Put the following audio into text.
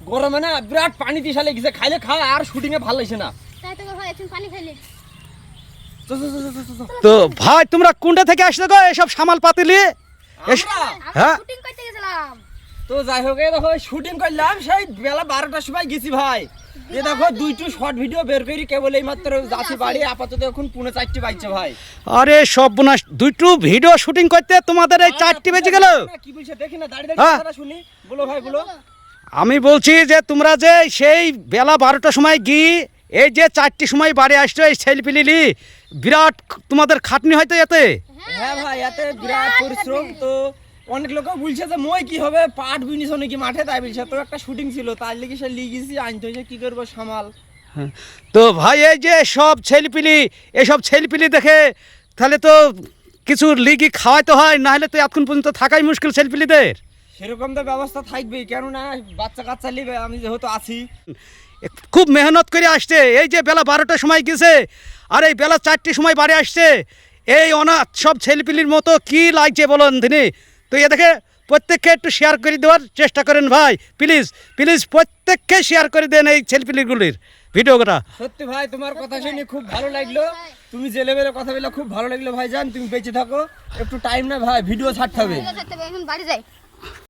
গরমে না বিরাট পানি দিশালে গেছে, খাইলে খা আর শুটিং এ ভালো লাগছে না। তাই তো ভাই তুমি পানি খাইলে। তো ভাই তোমরা কোনটা থেকে আসলে গো এসব সামাল পাতিলি? আমরা হ্যাঁ শুটিং করতে গেছিলাম। তো যাই হোক, এই দেখো শুটিং করলাম সেই বেলা 12টার সময় গেছি ভাই। এই দেখো দুইটো শর্ট ভিডিও বের করি কেবল এই মাত্র যাচ্ছি বাড়ি, আপাতত এখন 3:45 বাজছে ভাই। আরে সর্বনাশ, দুইটো ভিডিও শুটিং করতে তোমাদের এই 4টি বেজে গেল। কি বলছে দেখি না, দাঁড়িয়ে হ্যাঁ। দাঁড়িয়ে শুনি, বলো ভাই বলো। আমি বলছি যে তোমরা যে সেই বেলা 12টার সময় গিয়ে এই যে 4টির সময় বাড়ি আসছো, এই সেলফি নিলি, বিরাট তোমাদের খাটনি হয়তো এতে। হ্যাঁ ভাই, এতে বিরাট পরিশ্রম। তো অনেক লোক বলছে যে মই কি হবে পাট বিনিছ নাকি মাঠে, তাই বলছে। তো একটা শুটিং ছিল তার লেগে সে লিগেছি আনতে হয়েছে, কি করবো সামাল। তো ভাই এই যে সব ছেলেপিলি, এসব ছেলেপিলি দেখে তাহলে তো কিছু লিগি খাওয়াইতে হয়, না হলে তো এতক্ষণ পর্যন্ত থাকাই মুশকিল ছেলেপিলিদের। সেরকম তো ব্যবস্থা থাকবেই, কেননা বাচ্চা কাচ্চা নিবে, আমি যেহেতু আছি। খুব মেহনত করে আসছে, এই যে বেলা 12টার সময় গেছে আর এই বেলা 4টির সময় বাড়ি আসছে, এই অনাথ সব ছেলেপিলির মতো কি লাগছে বলুন তিনি। তো এ দেখে প্রত্যেককে একটু শেয়ার করে দেওয়ার চেষ্টা করেন ভাই, প্লিজ প্লিজ প্রত্যেককে শেয়ার করে দেন এই ছেলেপিলিগুলির ভিডিওটা। সত্যি ভাই তোমার কথা শুনে খুব ভালো লাগলো, তুমি যে লেভেলে কথা বলে খুব ভালো লাগলো ভাইজান। তুমি বেঁচে থাকো, একটু টাইম না ভাই, ভিডিও ছাড়তে হবে। এখন বাড়ি যাই।